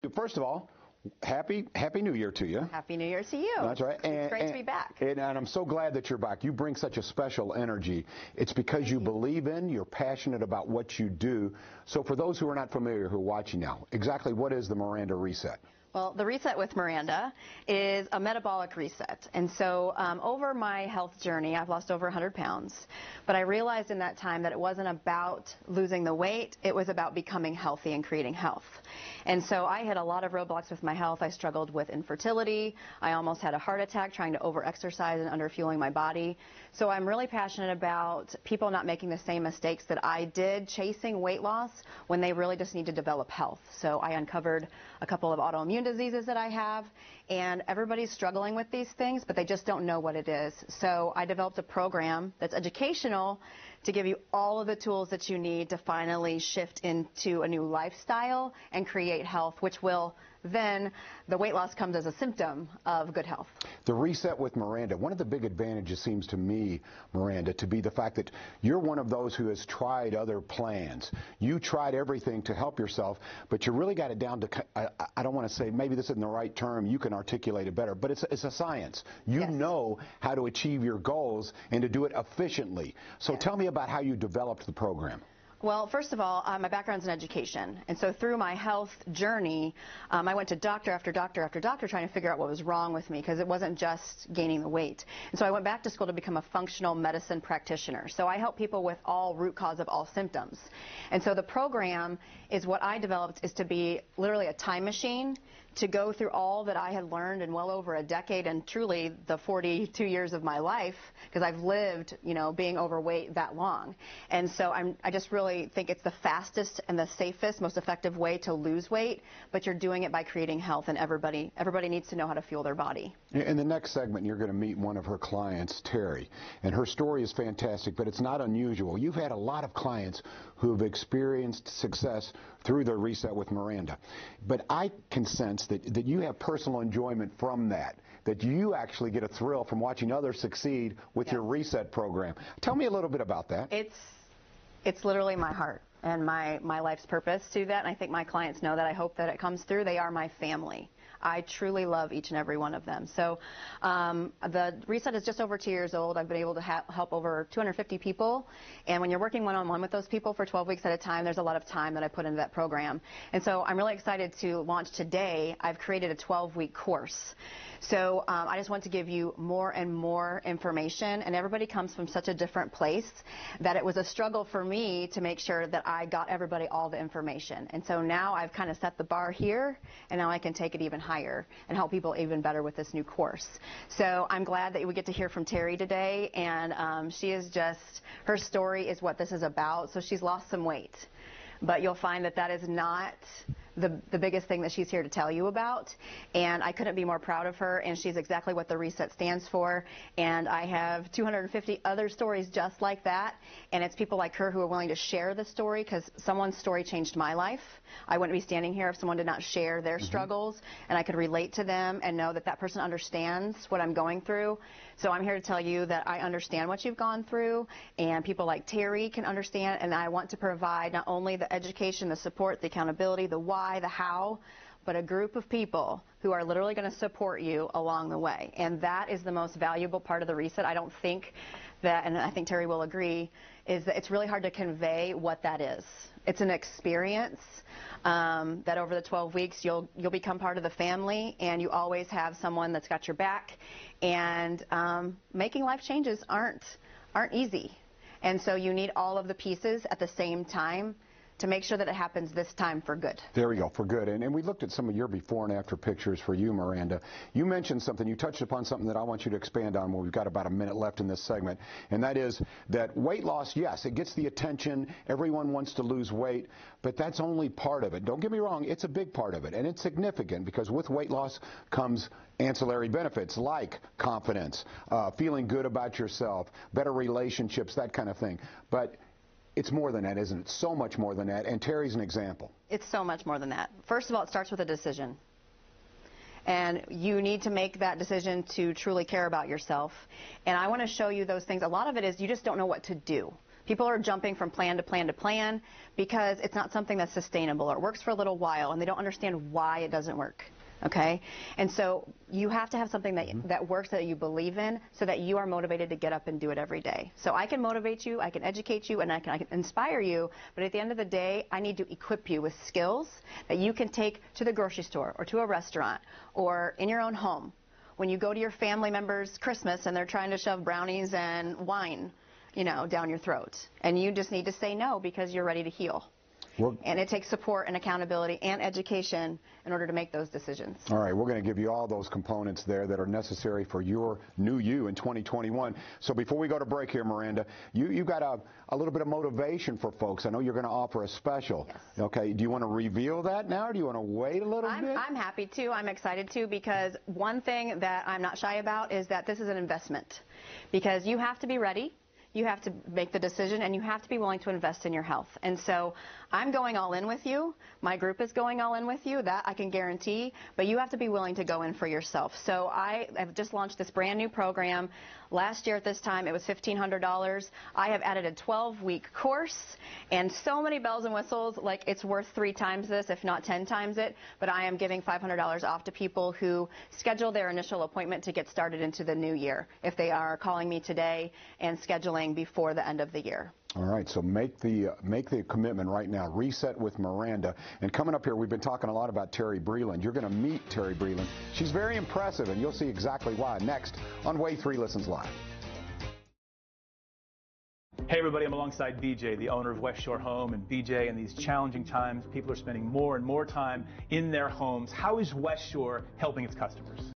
First of all, Happy New Year to you. Happy New Year to you. That's right. It's great to be back. And I'm so glad that you're back. You bring such a special energy. It's because you believe in, you're passionate about what you do. So for those who are not familiar, who are watching now, exactly what is the Miranda Reset? Well, the Reset with Miranda is a metabolic reset. And so over my health journey, I've lost over 100 pounds. But I realized in that time that it wasn't about losing the weight. It was about becoming healthy and creating health. And so I had a lot of roadblocks with my health. I struggled with infertility. I almost had a heart attack trying to over-exercise and under-fueling my body. So I'm really passionate about people not making the same mistakes that I did chasing weight loss when they really just need to develop health. So I uncovered a couple of autoimmune diseases that I have, and everybody's struggling with these things, but they just don't know what it is. So I developed a program that's educational to give you all of the tools that you need to finally shift into a new lifestyle and create health, which will then, the weight loss comes as a symptom of good health. The Reset with Miranda, one of the big advantages seems to me, Miranda, to be the fact that you're one of those who has tried other plans. You tried everything to help yourself, but you really got it down to, I don't want to say, maybe this isn't the right term, you can articulate it better, but it's a science. You know how to achieve your goals and to do it efficiently. So tell me about how you developed the program. Well, first of all, my background's in education, and so through my health journey, I went to doctor after doctor after doctor trying to figure out what was wrong with me, because it wasn't just gaining the weight. And so I went back to school to become a functional medicine practitioner. So I help people with all root cause of all symptoms. And so the program is what I developed is to be literally a time machine to go through all that I had learned in well over a decade and truly the 42 years of my life, because I've lived, you know, being overweight that long. And so I just really think it's the fastest and the safest, most effective way to lose weight, but you're doing it by creating health, and everybody needs to know how to fuel their body. In the next segment, you're going to meet one of her clients, Terry, and her story is fantastic, but it's not unusual. You've had a lot of clients who have experienced success through the Reset with Miranda, but I can sense that you have personal enjoyment from that you actually get a thrill from watching others succeed with your Reset program. Tell me a little bit about that. It's literally my heart and my life's purpose to that, and I think my clients know that. I hope that it comes through. They are my family. I truly love each and every one of them. So the Reset is just over 2 years old. I've been able to help over 250 people. And when you're working one-on-one with those people for 12 weeks at a time, there's a lot of time that I put into that program. And so I'm really excited to launch today. I've created a 12-week course. So I just want to give you more and more information. And everybody comes from such a different place that it was a struggle for me to make sure that I got everybody all the information. And so now I've kind of set the bar here, and now I can take it even higher and help people even better with this new course. So I'm glad that we get to hear from Terry today, and she is just, her story is what this is about. So she's lost some weight, but you'll find that that is not the biggest thing that she's here to tell you about, and I couldn't be more proud of her, and she's exactly what the Reset stands for. And I have 250 other stories just like that, and it's people like her who are willing to share the story, because someone's story changed my life. I wouldn't be standing here if someone did not share their struggles, and I could relate to them and know that that person understands what I'm going through. So I'm here to tell you that I understand what you've gone through, and people like Terry can understand, and I want to provide not only the education, the support, the accountability, the why, the how, but a group of people who are literally going to support you along the way. And that is the most valuable part of the Reset. I don't think that, and I think Terry will agree, is that it's really hard to convey what that is. It's an experience that over the 12 weeks you'll become part of the family, and you always have someone that's got your back. And making life changes aren't easy. And so you need all of the pieces at the same time to make sure that it happens this time for good. There we go, for good. And we looked at some of your before and after pictures for you, Miranda. You mentioned something, you touched upon something that I want you to expand on. Well, we've got about a minute left in this segment, and that is that weight loss, yes, it gets the attention. Everyone wants to lose weight, but that's only part of it. Don't get me wrong, it's a big part of it, and it's significant, because with weight loss comes ancillary benefits like confidence, feeling good about yourself, better relationships, that kind of thing. But it's more than that, isn't it? So much more than that, and Terry's an example. It's so much more than that. First of all, it starts with a decision. And you need to make that decision to truly care about yourself. And I want to show you those things. A lot of it is you just don't know what to do. People are jumping from plan to plan to plan because it's not something that's sustainable, or it works for a little while and they don't understand why it doesn't work. Okay? And so you have to have something that works, that you believe in, so that you are motivated to get up and do it every day. So I can motivate you, I can educate you, and I can inspire you, but at the end of the day, I need to equip you with skills that you can take to the grocery store or to a restaurant or in your own home. When you go to your family members' Christmas and they're trying to shove brownies and wine, down your throat, and you just need to say no because you're ready to heal. And it takes support and accountability and education in order to make those decisions. All right, we're going to give you all those components there that are necessary for your new you in 2021. So before we go to break here, Miranda, you got a little bit of motivation for folks. I know you're going to offer a special. Yes. Okay, do you want to reveal that now, or do you want to wait a little bit? I'm happy to. I'm excited to, because one thing that I'm not shy about is that this is an investment. Because you have to be ready. You have to make the decision, and you have to be willing to invest in your health. And so I'm going all in with you. My group is going all in with you. That I can guarantee. But you have to be willing to go in for yourself. So I have just launched this brand new program. Last year at this time, it was $1,500. I have added a 12-week course and so many bells and whistles, like it's worth 3 times this, if not 10 times it. But I am giving $500 off to people who schedule their initial appointment to get started into the new year, if they are calling me today and scheduling before the end of the year. All right, so make the commitment right now. Reset with Miranda. And coming up here, we've been talking a lot about Terry Breland. You're going to meet Terry Breland. She's very impressive, and you'll see exactly why next on Way 3 Listens Live. Hey everybody, I'm alongside BJ, the owner of West Shore Home. And BJ, in these challenging times, people are spending more and more time in their homes. How is West Shore helping its customers?